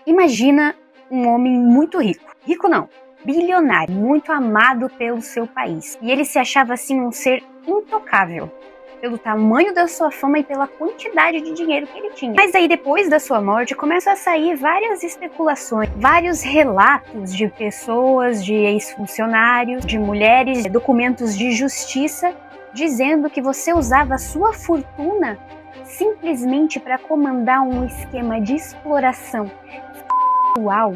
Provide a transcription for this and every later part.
Imagina um homem muito rico. Rico não, bilionário, muito amado pelo seu país. E ele se achava assim um ser intocável, pelo tamanho da sua fama e pela quantidade de dinheiro que ele tinha. Mas aí depois da sua morte começam a sair várias especulações, vários relatos de pessoas, de ex-funcionários, de mulheres, documentos de justiça, dizendo que você usava a sua fortuna simplesmente para comandar um esquema de exploração sexual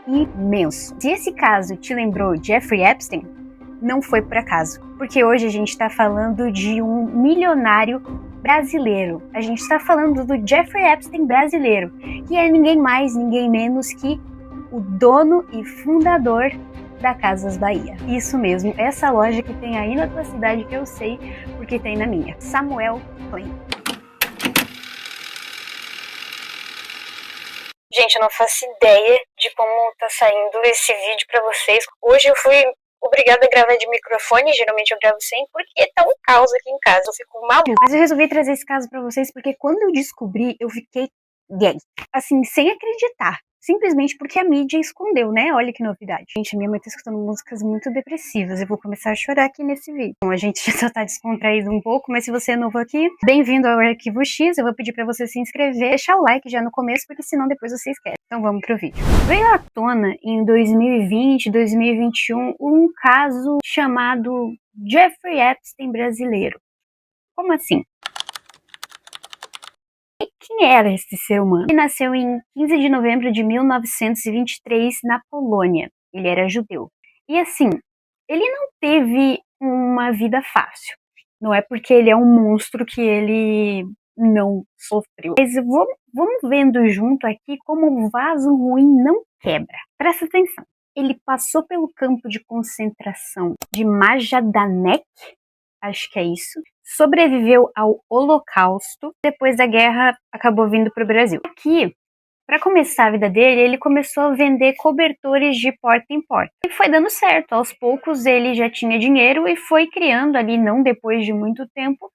imenso. Se esse caso te lembrou Jeffrey Epstein, não foi por acaso, porque hoje a gente está falando de um milionário brasileiro. A gente está falando do Jeffrey Epstein brasileiro, que é ninguém mais, ninguém menos que o dono e fundador da Casas Bahia. Isso mesmo, essa loja que tem aí na tua cidade, que eu sei porque tem na minha. Samuel Klein. Gente, eu não faço ideia de como tá saindo esse vídeo pra vocês. Hoje eu fui obrigada a gravar de microfone, geralmente eu gravo sem, porque tá um caos aqui em casa, eu fico maluca. Mas eu resolvi trazer esse caso pra vocês porque quando eu descobri, eu fiquei gay. Assim, sem acreditar. Simplesmente porque a mídia escondeu, né? Olha que novidade. Gente, minha mãe tá escutando músicas muito depressivas. Eu vou começar a chorar aqui nesse vídeo. Bom, a gente já tá descontraído um pouco, mas se você é novo aqui, bem-vindo ao Arquivo X. Eu vou pedir pra você se inscrever, deixar o like já no começo, porque senão depois você esquece. Então vamos pro vídeo. Veio à tona em 2020, 2021, um caso chamado Jeffrey Epstein brasileiro. Como assim? Quem era esse ser humano? Ele nasceu em 15 de novembro de 1923 na Polônia. Ele era judeu. E assim, ele não teve uma vida fácil. Não é porque ele é um monstro que ele não sofreu. Mas vamos vendo junto aqui como o vaso ruim não quebra. Presta atenção. Ele passou pelo campo de concentração de Majdanek, acho que é isso, sobreviveu ao Holocausto, depois da guerra acabou vindo para o Brasil. Aqui, para começar a vida dele, ele começou a vender cobertores de porta em porta. E foi dando certo, aos poucos ele já tinha dinheiro e foi criando ali, não depois de muito tempo,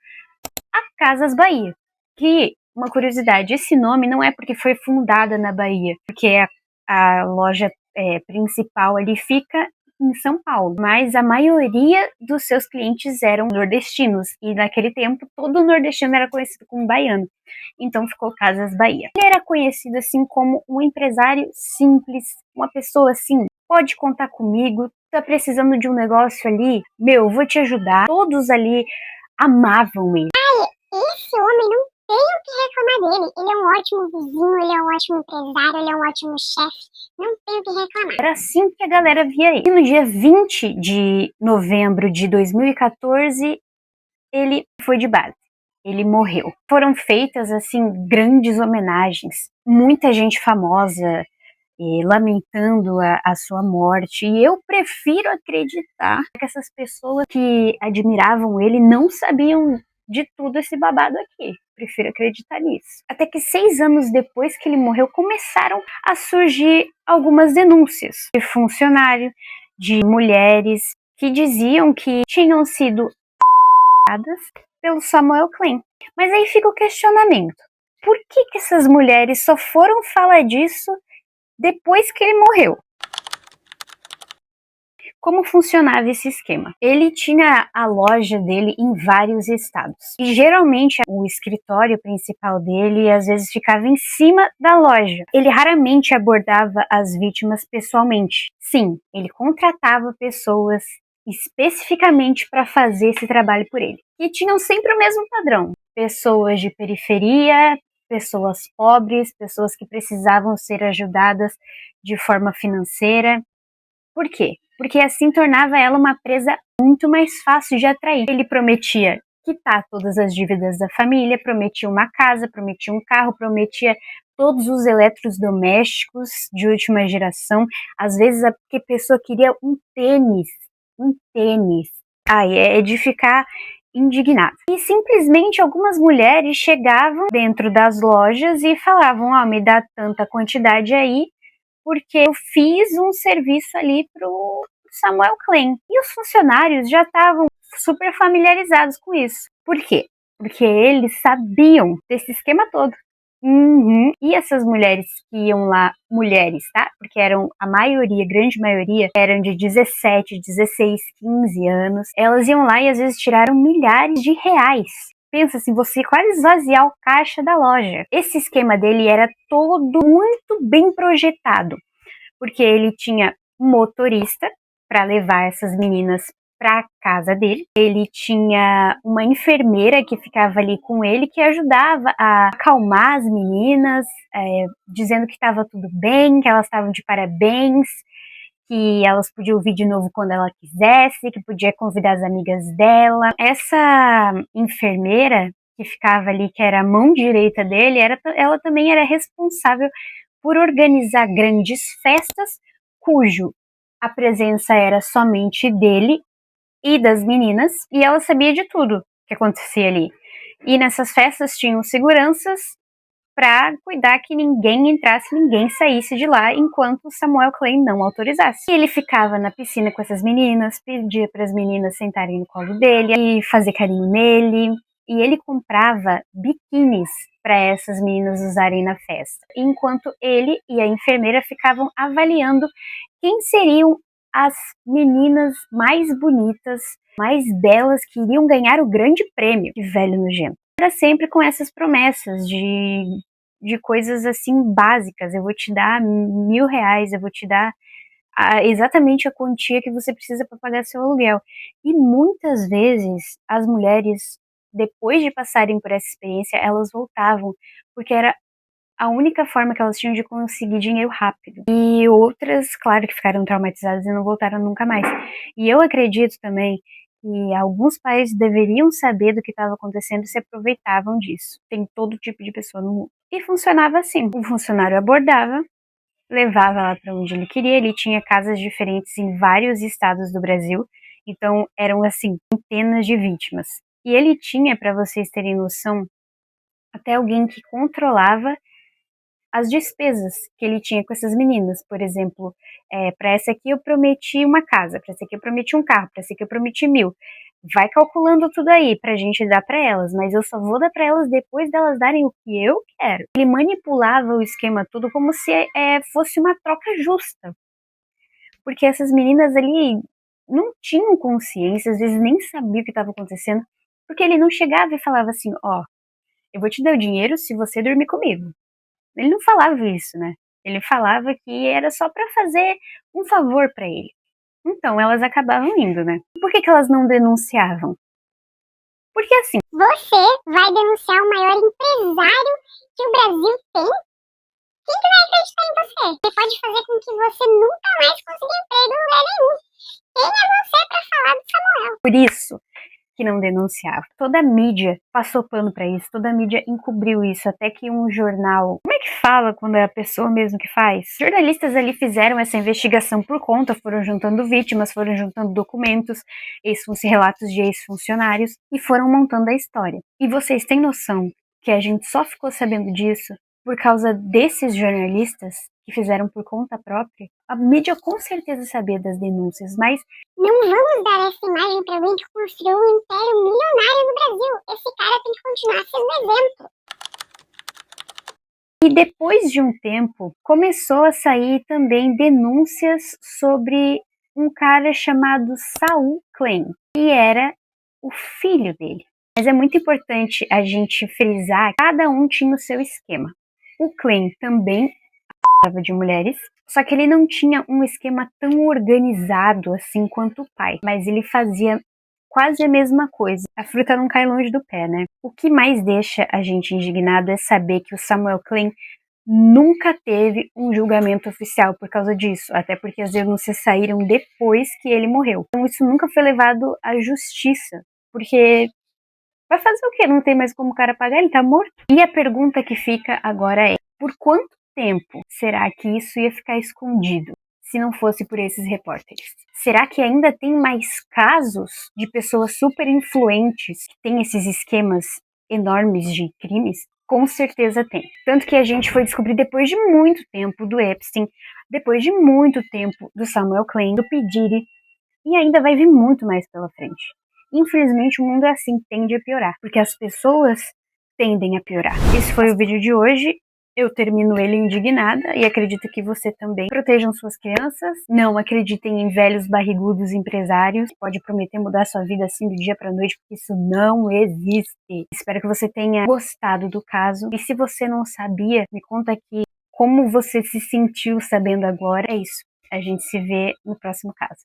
a Casas Bahia. Que, uma curiosidade, esse nome não é porque foi fundada na Bahia, porque a loja principal ali fica em São Paulo, mas a maioria dos seus clientes eram nordestinos, e naquele tempo todo nordestino era conhecido como baiano, então ficou Casas Bahia. Ele era conhecido assim como um empresário simples, uma pessoa assim, pode contar comigo, tá precisando de um negócio ali, meu, vou te ajudar. Todos ali amavam ele. Esse homem não tem o que reclamar dele. Ele é um ótimo vizinho, ele é um ótimo empresário, ele é um ótimo chefe. Não tem o que reclamar. Era assim que a galera via ele. E no dia 20 de novembro de 2014, ele foi de base. Ele morreu. Foram feitas, assim, grandes homenagens. Muita gente famosa lamentando a sua morte. E eu prefiro acreditar que essas pessoas que admiravam ele não sabiam de tudo esse babado aqui. Prefiro acreditar nisso. Até que 6 anos depois que ele morreu, começaram a surgir algumas denúncias de funcionário, de mulheres que diziam que tinham sido pelo Samuel Klein. Mas aí fica o questionamento. Por que essas mulheres só foram falar disso depois que ele morreu? Como funcionava esse esquema? Ele tinha a loja dele em vários estados. E geralmente o escritório principal dele às vezes ficava em cima da loja. Ele raramente abordava as vítimas pessoalmente. Sim, ele contratava pessoas especificamente para fazer esse trabalho por ele. E tinham sempre o mesmo padrão. Pessoas de periferia, pessoas pobres, pessoas que precisavam ser ajudadas de forma financeira. Por quê? Porque assim tornava ela uma presa muito mais fácil de atrair. Ele prometia quitar todas as dívidas da família, prometia uma casa, prometia um carro, prometia todos os eletrodomésticos de última geração. Às vezes a pessoa queria um tênis. Aí é de ficar indignado. E simplesmente algumas mulheres chegavam dentro das lojas e falavam, me dá tanta quantidade aí, porque eu fiz um serviço ali pro Samuel Klein. E os funcionários já estavam super familiarizados com isso. Por quê? Porque eles sabiam desse esquema todo. Uhum. E essas mulheres que iam lá, mulheres, tá? Porque eram a maioria, grande maioria, eram de 17, 16, 15 anos. Elas iam lá e às vezes tiraram milhares de reais. Pensa assim, você quase esvaziar o caixa da loja. Esse esquema dele era todo muito bem projetado, porque ele tinha um motorista para levar essas meninas para casa dele. Ele tinha uma enfermeira que ficava ali com ele, que ajudava a acalmar as meninas, dizendo que estava tudo bem, que elas estavam de parabéns, que elas podiam vir de novo quando ela quisesse, que podia convidar as amigas dela. Essa enfermeira que ficava ali, que era a mão direita dele, ela também era responsável por organizar grandes festas, cujo a presença era somente dele e das meninas, e ela sabia de tudo que acontecia ali. E nessas festas tinham seguranças para cuidar que ninguém entrasse, ninguém saísse de lá enquanto Samuel Klein não autorizasse. E ele ficava na piscina com essas meninas, pedia para as meninas sentarem no colo dele e fazer carinho nele. E ele comprava biquínis para essas meninas usarem na festa, enquanto ele e a enfermeira ficavam avaliando quem seriam as meninas mais bonitas, mais belas, que iriam ganhar o grande prêmio. Que velho nojento. Era sempre com essas promessas de coisas assim básicas. Eu vou te dar R$ 1.000, eu vou te dar exatamente a quantia que você precisa para pagar seu aluguel. E muitas vezes as mulheres, depois de passarem por essa experiência, elas voltavam, porque era a única forma que elas tinham de conseguir dinheiro rápido. E outras, claro, que ficaram traumatizadas e não voltaram nunca mais. E eu acredito também que alguns pais deveriam saber do que estava acontecendo e se aproveitavam disso. Tem todo tipo de pessoa no mundo. E funcionava assim. O funcionário abordava, levava lá para onde ele queria. Ele tinha casas diferentes em vários estados do Brasil. Então eram assim, centenas de vítimas. E ele tinha, para vocês terem noção, até alguém que controlava as despesas que ele tinha com essas meninas. Por exemplo, para essa aqui eu prometi uma casa, para essa aqui eu prometi um carro, para essa aqui eu prometi 1.000. Vai calculando tudo aí pra gente dar para elas, mas eu só vou dar para elas depois delas darem o que eu quero. Ele manipulava o esquema tudo como se fosse uma troca justa, porque essas meninas ali não tinham consciência, às vezes nem sabiam o que estava acontecendo, porque ele não chegava e falava assim, ó, eu vou te dar o dinheiro se você dormir comigo. Ele não falava isso, né? Ele falava que era só para fazer um favor para ele. Então elas acabavam indo, né? Por que elas não denunciavam? Porque assim, Você vai denunciar o maior empresário que o Brasil tem? Quem que vai acreditar em você? Ele pode fazer com que você nunca mais consiga emprego em lugar nenhum. Quem é você para falar do Samuel? por isso que não denunciava. Toda a mídia passou pano para isso, toda a mídia encobriu isso, até que um jornal... Como é que fala quando é a pessoa mesmo que faz? Jornalistas ali fizeram essa investigação por conta, foram juntando vítimas, foram juntando documentos, relatos de ex-funcionários e foram montando a história. E vocês têm noção que a gente só ficou sabendo disso por causa desses jornalistas que fizeram por conta própria? A mídia com certeza sabia das denúncias, mas não vamos dar essa imagem para alguém que construiu um império milionário no Brasil. Esse cara tem que continuar sendo exemplo. E depois de um tempo, começou a sair também denúncias sobre um cara chamado Saul Klein, que era o filho dele. Mas é muito importante a gente frisar que cada um tinha o seu esquema. O Klein também abusava de mulheres, só que ele não tinha um esquema tão organizado assim quanto o pai, mas ele fazia quase a mesma coisa. A fruta não cai longe do pé, né? O que mais deixa a gente indignado é saber que o Samuel Klein nunca teve um julgamento oficial por causa disso, até porque as denúncias saíram depois que ele morreu. Então isso nunca foi levado à justiça, porque vai fazer o quê? Não tem mais como o cara pagar, ele tá morto. E a pergunta que fica agora é, por quanto tempo será que isso ia ficar escondido se não fosse por esses repórteres? Será que ainda tem mais casos de pessoas super influentes que têm esses esquemas enormes de crimes? Com certeza tem. Tanto que a gente foi descobrir depois de muito tempo do Epstein, depois de muito tempo do Samuel Klein, do P. Diddy, e ainda vai vir muito mais pela frente. Infelizmente o mundo é assim, tende a piorar, porque as pessoas tendem a piorar. Esse foi o vídeo de hoje. Eu termino ele indignada e acredito que você também. Protejam suas crianças, não acreditem em velhos barrigudos empresários, pode prometer mudar sua vida assim do dia pra noite, porque isso não existe. Espero que você tenha gostado do caso, e se você não sabia, me conta aqui como você se sentiu sabendo agora. É isso, a gente se vê no próximo caso.